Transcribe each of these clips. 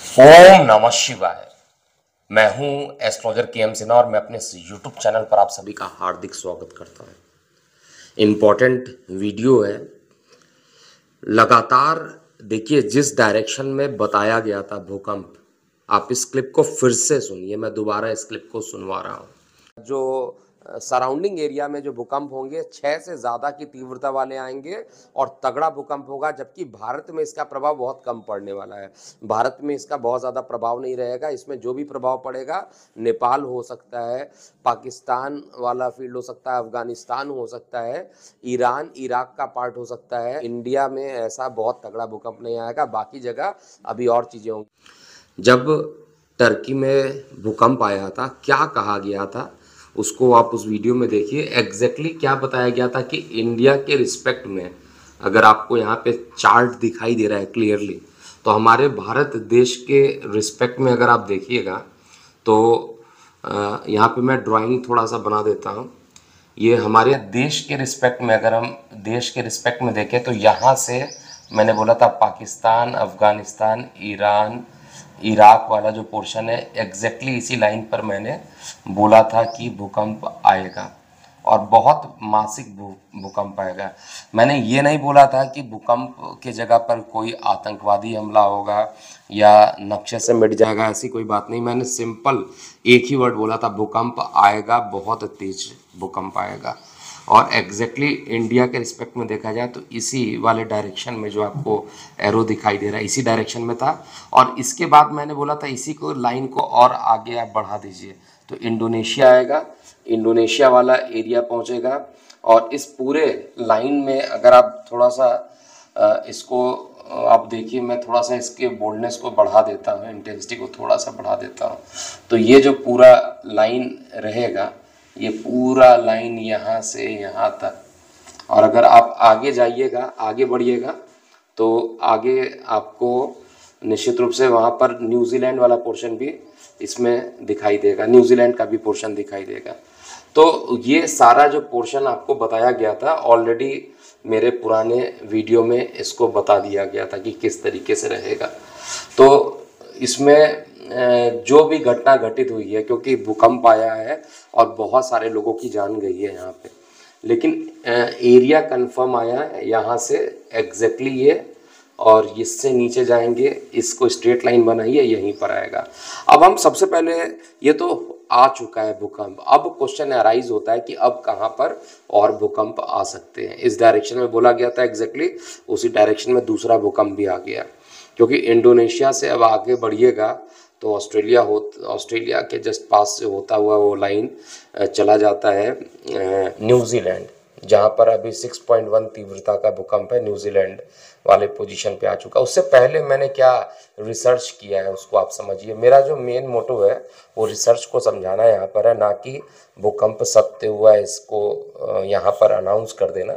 ओम नमः शिवाय। मैं हूं एस्ट्रोलॉजर के.एम. सिन्हा और मैं अपने इस यूट्यूब चैनल पर आप सभी का हार्दिक स्वागत करता हूं। इम्पोर्टेंट वीडियो है। लगातार देखिए, जिस डायरेक्शन में बताया गया था भूकंप, आप इस क्लिप को फिर से सुनिए। मैं दोबारा इस क्लिप को सुनवा रहा हूं। जो सराउंडिंग एरिया में जो भूकंप होंगे 6 से ज़्यादा की तीव्रता वाले आएंगे और तगड़ा भूकंप होगा, जबकि भारत में इसका प्रभाव बहुत कम पड़ने वाला है। भारत में इसका बहुत ज़्यादा प्रभाव नहीं रहेगा। इसमें जो भी प्रभाव पड़ेगा, नेपाल हो सकता है, पाकिस्तान वाला फील्ड हो सकता है, अफगानिस्तान हो सकता है, ईरान इराक का पार्ट हो सकता है। इंडिया में ऐसा बहुत तगड़ा भूकंप नहीं आएगा, बाकी जगह अभी और चीज़ें होंगी। जब टर्की में भूकंप आया था, क्या कहा गया था उसको आप उस वीडियो में देखिए। एग्जैक्टली क्या बताया गया था कि इंडिया के रिस्पेक्ट में, अगर आपको यहाँ पे चार्ट दिखाई दे रहा है क्लियरली, तो हमारे भारत देश के रिस्पेक्ट में अगर आप देखिएगा तो यहाँ पे मैं ड्राइंग थोड़ा सा बना देता हूँ। ये हमारे देश के रिस्पेक्ट में, अगर हम देश के रिस्पेक्ट में देखें तो यहाँ से मैंने बोला था पाकिस्तान, अफगानिस्तान, ईरान, इराक वाला जो पोर्शन है, एग्जैक्टली इसी लाइन पर मैंने बोला था कि भूकंप आएगा और बहुत मासिक भूकंप आएगा। मैंने ये नहीं बोला था कि भूकंप के जगह पर कोई आतंकवादी हमला होगा या नक्शे से मिट जाएगा, ऐसी कोई बात नहीं। मैंने सिंपल एक ही वर्ड बोला था, भूकंप आएगा, बहुत तेज भूकंप आएगा। और एग्जैक्टली इंडिया के रिस्पेक्ट में देखा जाए तो इसी वाले डायरेक्शन में जो आपको एरो दिखाई दे रहा है, इसी डायरेक्शन में था। और इसके बाद मैंने बोला था इसी को लाइन को और आगे आप बढ़ा दीजिए तो इंडोनेशिया आएगा, इंडोनेशिया वाला एरिया पहुंचेगा। और इस पूरे लाइन में अगर आप थोड़ा सा इसको आप देखिए, मैं थोड़ा सा इसके बोल्डनेस को बढ़ा देता हूँ, इंटेंसिटी को थोड़ा सा बढ़ा देता हूँ, तो ये जो पूरा लाइन रहेगा, ये पूरा लाइन यहाँ से यहाँ तक। और अगर आप आगे जाइएगा, आगे बढ़िएगा, तो आगे आपको निश्चित रूप से वहाँ पर न्यूजीलैंड वाला पोर्शन भी इसमें दिखाई देगा, न्यूजीलैंड का भी पोर्शन दिखाई देगा। तो ये सारा जो पोर्शन आपको बताया गया था, ऑलरेडी मेरे पुराने वीडियो में इसको बता दिया गया था कि किस तरीके से रहेगा। तो इसमें जो भी घटना घटित हुई है, क्योंकि भूकंप आया है और बहुत सारे लोगों की जान गई है यहाँ पे, लेकिन एरिया कंफर्म आया है यहाँ से एग्जैक्टली ये, और इससे नीचे जाएंगे, इसको स्ट्रेट लाइन बनाइए, यहीं पर आएगा। अब हम सबसे पहले, ये तो आ चुका है भूकंप, अब क्वेश्चन अराइज होता है कि अब कहाँ पर और भूकंप आ सकते हैं। इस डायरेक्शन में बोला गया था, एग्जैक्टली उसी डायरेक्शन में दूसरा भूकंप भी आ गया, क्योंकि इंडोनेशिया से अब आगे बढ़िएगा तो ऑस्ट्रेलिया के जस्ट पास से होता हुआ वो लाइन चला जाता है न्यूजीलैंड, जहाँ पर अभी 6.1 तीव्रता का भूकंप है, न्यूजीलैंड वाले पोजीशन पे आ चुका। उससे पहले मैंने क्या रिसर्च किया है उसको आप समझिए। मेरा जो मेन मोटो है वो रिसर्च को समझाना यहाँ पर है, ना कि भूकंप सत्य हुआ है इसको यहाँ पर अनाउंस कर देना।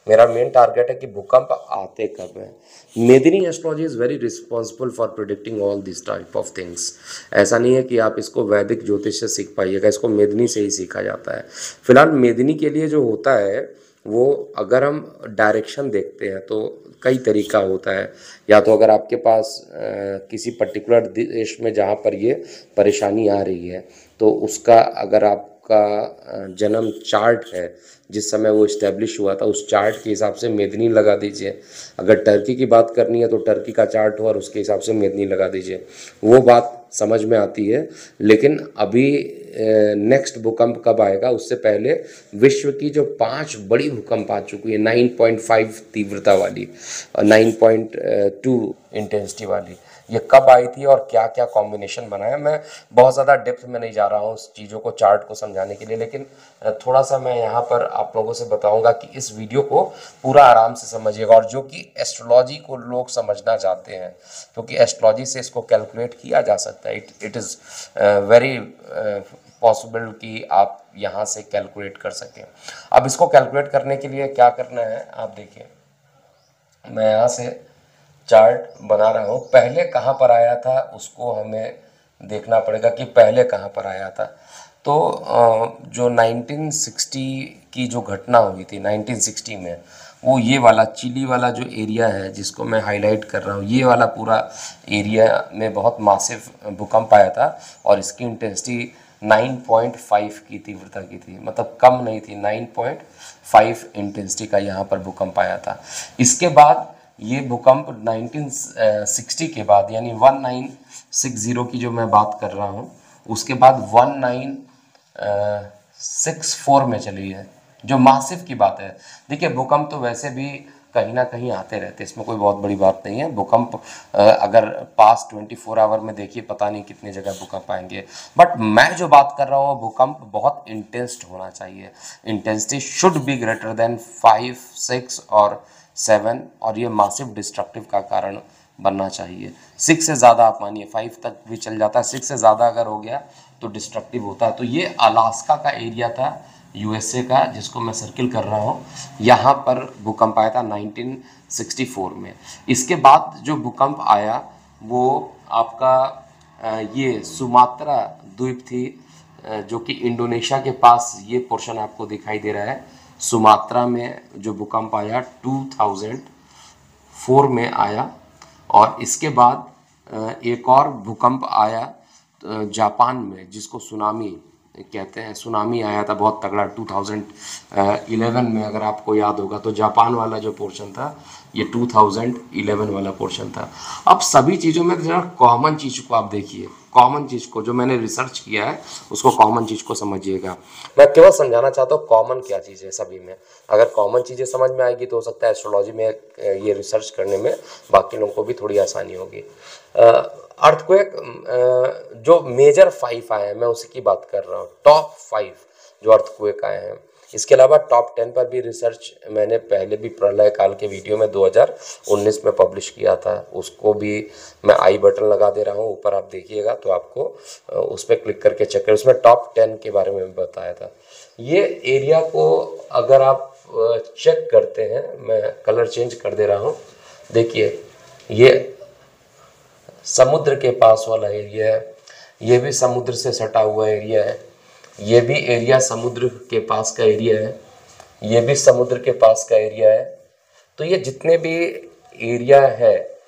मेरा मेन टारगेट है कि भूकंप आते कब हैं। मेदिनी astrology is very responsible for predicting all this type of things. ऐसा नहीं है कि आप इसको वैदिक ज्योतिष से सीख पाइएगा, इसको मेदिनी से ही सीखा जाता है। फिलहाल मेदिनी के लिए जो होता है वो, अगर हम डायरेक्शन देखते हैं तो कई तरीका होता है। या तो अगर आपके पास किसी पर्टिकुलर देश में जहाँ पर ये परेशानी आ रही है, तो उसका अगर आपका जन्म चार्ट है, जिस समय वो इस्टेब्लिश हुआ था, उस चार्ट के हिसाब से मेदिनी लगा दीजिए। अगर टर्की की बात करनी है तो टर्की का चार्ट हो और उसके हिसाब से मेदिनी लगा दीजिए, वो बात समझ में आती है। लेकिन अभी नेक्स्ट भूकंप कब आएगा उससे पहले विश्व की जो 5 बड़ी भूकंप आ चुकी है, 9.5 तीव्रता वाली और 9.2 इंटेंसिटी वाली, ये कब आई थी और क्या क्या कॉम्बिनेशन बनाया। मैं बहुत ज़्यादा डेप्थ में नहीं जा रहा हूँ उस चीज़ों को, चार्ट को समझाने के लिए, लेकिन थोड़ा सा मैं यहाँ पर आप लोगों से बताऊँगा कि इस वीडियो को पूरा आराम से समझिएगा। और जो कि एस्ट्रोलॉजी को लोग समझना चाहते हैं, क्योंकि एस्ट्रोलॉजी से इसको कैलकुलेट किया जा सकता है, इट इज़ वेरी पॉसिबल कि आप यहाँ से कैलकुलेट कर सकें। अब इसको कैलकुलेट करने के लिए क्या करना है, आप देखिए, मैं यहाँ से चार्ट बना रहा हूँ। पहले कहाँ पर आया था उसको हमें देखना पड़ेगा कि पहले कहाँ पर आया था। तो जो 1960 की जो घटना हुई थी 1960 में, वो ये वाला चिली वाला जो एरिया है जिसको मैं हाईलाइट कर रहा हूँ, ये वाला पूरा एरिया में बहुत मासिव भूकंप आया था और इसकी इंटेंसिटी 9.5 की तीव्रता की थी, मतलब कम नहीं थी, 9.5 इंटेंसिटी का यहाँ पर भूकंप आया था। इसके बाद ये भूकंप 1960 के बाद यानी 1960 की जो मैं बात कर रहा हूँ, उसके बाद 1964 में चली है, जो मासिव की बात है। देखिए भूकंप तो वैसे भी कहीं ना कहीं आते रहते हैं, इसमें कोई बहुत बड़ी बात नहीं है। भूकंप अगर पास्ट 24 आवर में देखिए पता नहीं कितनी जगह भूकंप आएंगे, बट मैं जो बात कर रहा हूँ भूकंप बहुत इंटेंस होना चाहिए। Intensity should be greater than 5, 6 और 7, और ये मासिव डिस्ट्रक्टिव का कारण बनना चाहिए। 6 से ज़्यादा आप मानिए 5 तक भी चल जाता है, 6 से ज़्यादा अगर हो गया तो डिस्ट्रक्टिव होता है। तो ये अलास्का का एरिया था यूएसए का, जिसको मैं सर्किल कर रहा हूँ, यहाँ पर भूकंप आया था 1964 में। इसके बाद जो भूकंप आया वो आपका ये सुमात्रा द्वीप थी, जो कि इंडोनेशिया के पास, ये पोर्शन आपको दिखाई दे रहा है। सुमात्रा में जो भूकंप आया 2004 में आया, और इसके बाद एक और भूकंप आया जापान में, जिसको सुनामी कहते हैं। सुनामी आया था बहुत तगड़ा 2011 में, अगर आपको याद होगा तो जापान वाला जो पोर्शन था ये 2011 वाला पोर्शन था। अब सभी चीज़ों में जरा कॉमन चीज़ को आप देखिए, कॉमन चीज़ को जो मैंने रिसर्च किया है उसको, कॉमन चीज़ को समझिएगा। मैं केवल समझाना चाहता हूँ कॉमन क्या चीज़ है सभी में। अगर कॉमन चीज़ें समझ में आएगी तो हो सकता है एस्ट्रोलॉजी में ये रिसर्च करने में बाकी लोगों को भी थोड़ी आसानी होगी। अर्थक्वेक जो मेजर 5 आए हैं मैं उसी की बात कर रहा हूँ, टॉप 5 जो अर्थक्वेक आए हैं। इसके अलावा टॉप 10 पर भी रिसर्च मैंने पहले भी प्रलय काल के वीडियो में 2019 में पब्लिश किया था, उसको भी मैं आई बटन लगा दे रहा हूँ ऊपर, आप देखिएगा तो आपको उस पर क्लिक करके चेक करें, उसमें टॉप 10 के बारे में बताया था। ये एरिया को अगर आप चेक करते हैं, मैं कलर चेंज कर दे रहा हूँ, देखिए ये समुद्र के पास वाला एरिया है, ये भी समुद्र से सटा हुआ एरिया है, ये भी एरिया समुद्र के पास का एरिया है, ये भी समुद्र के पास का एरिया है। तो ये जितने भी एरिया है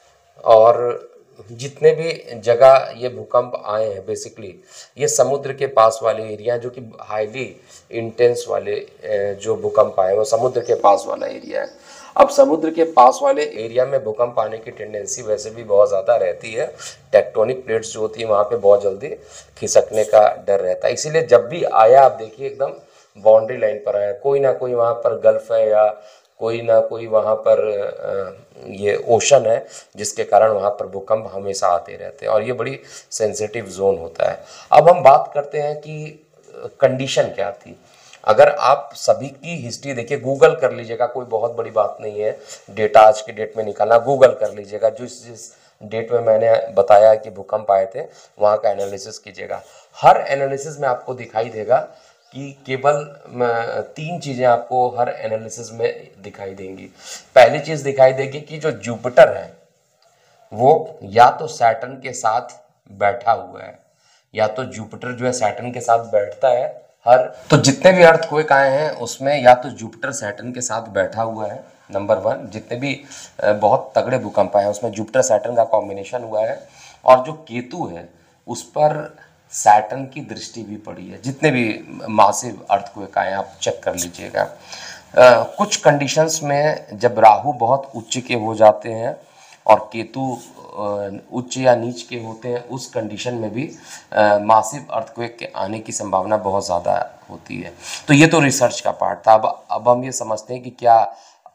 और जितने भी जगह ये भूकंप आए हैं बेसिकली ये समुद्र के पास वाले एरिया, जो कि हाईली इंटेंस वाले जो भूकंप आए वो समुद्र के पास वाला एरिया है। अब समुद्र के पास वाले एरिया में भूकंप आने की टेंडेंसी वैसे भी बहुत ज़्यादा रहती है, टेक्टोनिक प्लेट्स जो होती है वहाँ पे बहुत जल्दी खिसकने का डर रहता है, इसीलिए जब भी आया आप देखिए एकदम बाउंड्री लाइन पर आया, कोई ना कोई वहाँ पर गल्फ है या कोई ना कोई वहाँ पर ये ओशन है, जिसके कारण वहाँ पर भूकंप हमेशा आते रहते हैं और ये बड़ी सेंसिटिव जोन होता है। अब हम बात करते हैं कि कंडीशन क्या थी। अगर आप सभी की हिस्ट्री देखिए, गूगल कर लीजिएगा, कोई बहुत बड़ी बात नहीं है डेटा आज के डेट में निकालना, गूगल कर लीजिएगा, जिस डेट में मैंने बताया कि भूकंप आए थे वहाँ का एनालिसिस कीजिएगा। हर एनालिसिस में आपको दिखाई देगा कि केवल 3 चीज़ें आपको हर एनालिसिस में दिखाई देंगी। पहली चीज़ दिखाई देगी कि जो जुपिटर है वो या तो सैटर्न के साथ बैठा हुआ है, या तो जुपिटर जो है सैटर्न के साथ बैठता है। तो जितने भी अर्थक्वेक आए हैं उसमें या तो जुपिटर सैटर्न के साथ बैठा हुआ है, नंबर 1। जितने भी बहुत तगड़े भूकंप आए हैं उसमें जुपिटर सैटर्न का कॉम्बिनेशन हुआ है, और जो केतु है उस पर सैटर्न की दृष्टि भी पड़ी है। जितने भी मासिव अर्थक्वेक आए आप चेक कर लीजिएगा। कुछ कंडीशंस में जब राहु बहुत उच्च के हो जाते हैं और केतु उच्च या नीच के होते हैं, उस कंडीशन में भी मासिव अर्थक्वेक के आने की संभावना बहुत ज़्यादा होती है। तो ये तो रिसर्च का पार्ट था। अब हम ये समझते हैं कि क्या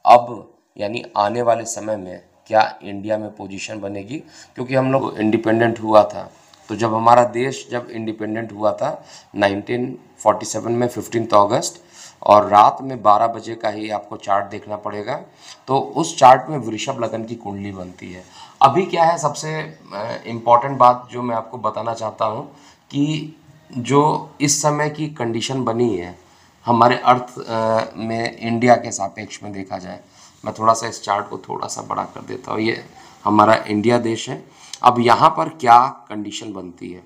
अब यानी आने वाले समय में क्या इंडिया में पोजीशन बनेगी, क्योंकि हम लोग इंडिपेंडेंट हुआ था। तो जब हमारा देश जब इंडिपेंडेंट हुआ था 1947 में 15 अगस्त, और रात में 12 बजे का ही आपको चार्ट देखना पड़ेगा, तो उस चार्ट में वृषभ लगन की कुंडली बनती है। अभी क्या है, सबसे इम्पॉर्टेंट बात जो मैं आपको बताना चाहता हूँ कि जो इस समय की कंडीशन बनी है हमारे अर्थ में इंडिया के सापेक्ष में देखा जाए, मैं थोड़ा सा इस चार्ट को थोड़ा सा बड़ा कर देता हूँ। ये हमारा इंडिया देश है। अब यहाँ पर क्या कंडीशन बनती है,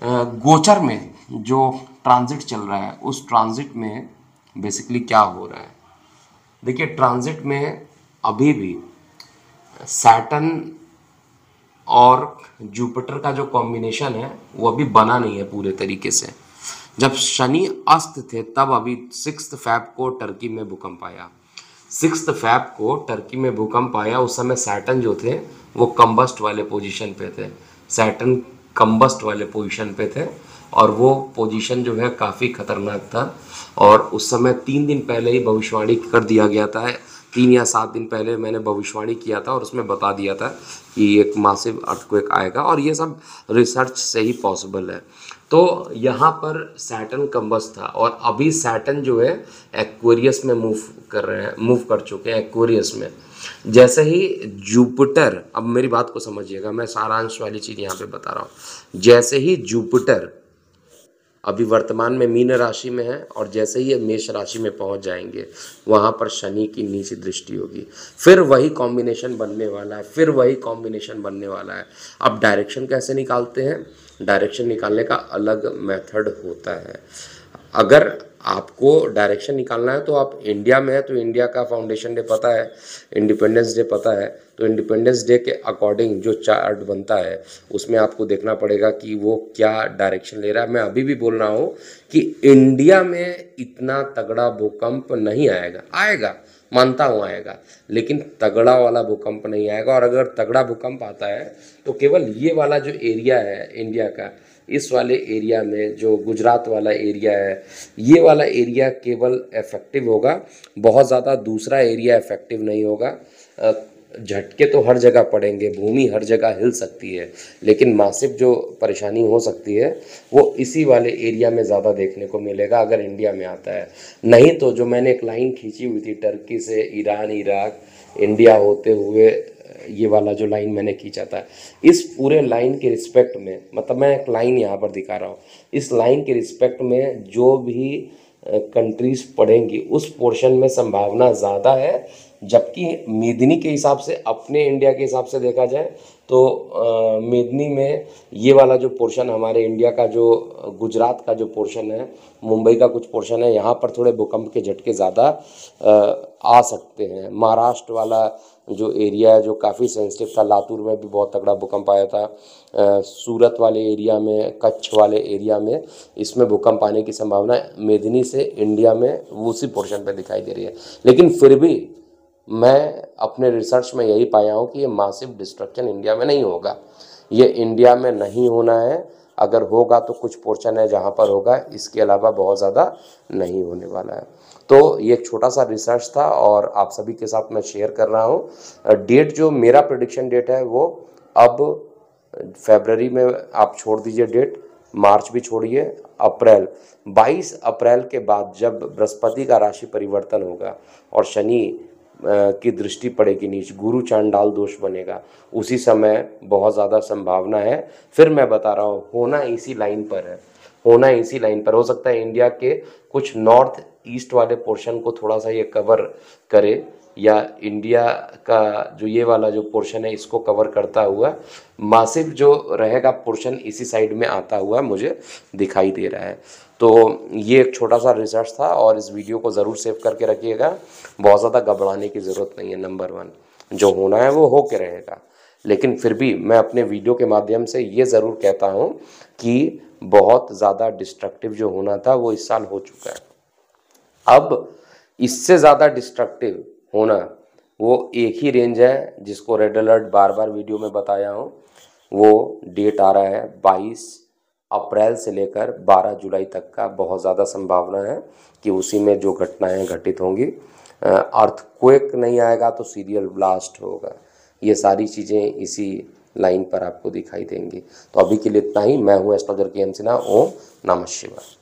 गोचर में जो ट्रांजिट चल रहा है उस ट्रांजिट में बेसिकली क्या हो रहा है, देखिए ट्रांजिट में अभी भी सैटर्न और जुपिटर का जो कॉम्बिनेशन है वो अभी बना नहीं है पूरे तरीके से। जब शनि अस्त थे तब अभी 6 फैब को टर्की में भूकंप आया। 6 फैब को टर्की में भूकंप आया, उस समय सैटर्न जो थे वो कंबस्ट वाले पोजीशन पे थे। सैटर्न कंबस्ट वाले पोजीशन पे थे और वो पोजीशन जो है काफ़ी खतरनाक था। और उस समय 3 दिन पहले ही भविष्यवाणी कर दिया गया था, 3 या 7 दिन पहले मैंने भविष्यवाणी किया था और उसमें बता दिया था कि एक मासिव अर्थक्वेक आएगा, और ये सब रिसर्च से ही पॉसिबल है। तो यहाँ पर सैटर्न कंबस था और अभी सैटर्न जो है एक्वेरियस में मूव कर चुके हैं एक्वेरियस में। जैसे ही जुपिटर, अब मेरी बात को समझिएगा, मैं सारांश वाली चीज़ यहाँ पे बता रहा हूँ। जैसे ही जुपिटर अभी वर्तमान में मीन राशि में है और जैसे ही ये मेष राशि में पहुंच जाएंगे वहां पर शनि की नीच दृष्टि होगी, फिर वही कॉम्बिनेशन बनने वाला है, फिर वही कॉम्बिनेशन बनने वाला है। अब डायरेक्शन कैसे निकालते हैं? डायरेक्शन निकालने का अलग मेथड होता है। अगर आपको डायरेक्शन निकालना है तो आप इंडिया में है तो इंडिया का फाउंडेशन डे पता है, इंडिपेंडेंस डे पता है, तो इंडिपेंडेंस डे के अकॉर्डिंग जो चार्ट बनता है उसमें आपको देखना पड़ेगा कि वो क्या डायरेक्शन ले रहा है। मैं अभी भी बोल रहा हूँ कि इंडिया में इतना तगड़ा भूकंप नहीं आएगा, आएगा मानता हूँ आएगा, लेकिन तगड़ा वाला भूकंप नहीं आएगा। और अगर तगड़ा भूकंप आता है तो केवल ये वाला जो एरिया है इंडिया का, इस वाले एरिया में जो गुजरात वाला एरिया है, ये वाला एरिया केवल इफेक्टिव होगा, बहुत ज़्यादा दूसरा एरिया इफेक्टिव नहीं होगा। झटके तो हर जगह पड़ेंगे, भूमि हर जगह हिल सकती है, लेकिन मासिव जो परेशानी हो सकती है वो इसी वाले एरिया में ज़्यादा देखने को मिलेगा अगर इंडिया में आता है। नहीं तो जो मैंने एक लाइन खींची हुई थी टर्की से ईरान, इराक, इंडिया होते हुए, ये वाला जो लाइन मैंने खींचा था, इस पूरे लाइन के रिस्पेक्ट में, मतलब मैं एक लाइन यहाँ पर दिखा रहा हूँ, इस लाइन के रिस्पेक्ट में जो भी कंट्रीज पड़ेंगी उस पोर्शन में संभावना ज़्यादा है। जबकि मेदिनी के हिसाब से, अपने इंडिया के हिसाब से देखा जाए तो मेदिनी में ये वाला जो पोर्शन हमारे इंडिया का, जो गुजरात का जो पोर्शन है, मुंबई का कुछ पोर्शन है, यहाँ पर थोड़े भूकंप के झटके ज़्यादा आ सकते हैं। महाराष्ट्र वाला जो एरिया है जो काफ़ी सेंसिटिव था, लातूर में भी बहुत तगड़ा भूकंप आया था, सूरत वाले एरिया में, कच्छ वाले एरिया में, इसमें भूकंप आने की संभावना मेदिनी से इंडिया में उसी पोर्शन पे दिखाई दे रही है। लेकिन फिर भी मैं अपने रिसर्च में यही पाया हूँ कि ये मासिव डिस्ट्रक्शन इंडिया में नहीं होगा, ये इंडिया में नहीं होना है। अगर होगा तो कुछ पोर्शन है जहाँ पर होगा, इसके अलावा बहुत ज़्यादा नहीं होने वाला है। तो ये एक छोटा सा रिसर्च था और आप सभी के साथ मैं शेयर कर रहा हूँ। डेट जो मेरा प्रेडिक्शन डेट है वो अब फरवरी में आप छोड़ दीजिए डेट, मार्च भी छोड़िए, अप्रैल, 22 अप्रैल के बाद जब बृहस्पति का राशि परिवर्तन होगा और शनि की दृष्टि पड़ेगी नीच, गुरु चांडाल दोष बनेगा, उसी समय बहुत ज़्यादा संभावना है। फिर मैं बता रहा हूँ, होना इसी लाइन पर है, होना इसी लाइन पर। हो सकता है इंडिया के कुछ नॉर्थ ईस्ट वाले पोर्शन को थोड़ा सा ये कवर करे, या इंडिया का जो ये वाला जो पोर्शन है इसको कवर करता हुआ मासिव जो रहेगा पोर्शन इसी साइड में आता हुआ मुझे दिखाई दे रहा है। तो ये एक छोटा सा रिसर्च था और इस वीडियो को ज़रूर सेव करके रखिएगा। बहुत ज़्यादा घबराने की ज़रूरत नहीं है। नंबर 1, जो होना है वो हो के रहेगा, लेकिन फिर भी मैं अपने वीडियो के माध्यम से ये ज़रूर कहता हूँ कि बहुत ज़्यादा डिस्ट्रक्टिव जो होना था वो इस साल हो चुका है। अब इससे ज़्यादा डिस्ट्रक्टिव होना वो एक ही रेंज है जिसको रेड अलर्ट बार बार वीडियो में बताया हूँ। वो डेट आ रहा है 22 अप्रैल से लेकर 12 जुलाई तक का। बहुत ज़्यादा संभावना है कि उसी में जो घटनाएं घटित होंगी। अर्थक्वेक नहीं आएगा तो सीरियल ब्लास्ट होगा, ये सारी चीज़ें इसी लाइन पर आपको दिखाई देंगी। तो अभी के लिए इतना ही। मैं हूँ एस्ट्रोलॉजर के एम सिन्हा। ओम नमः शिवाय।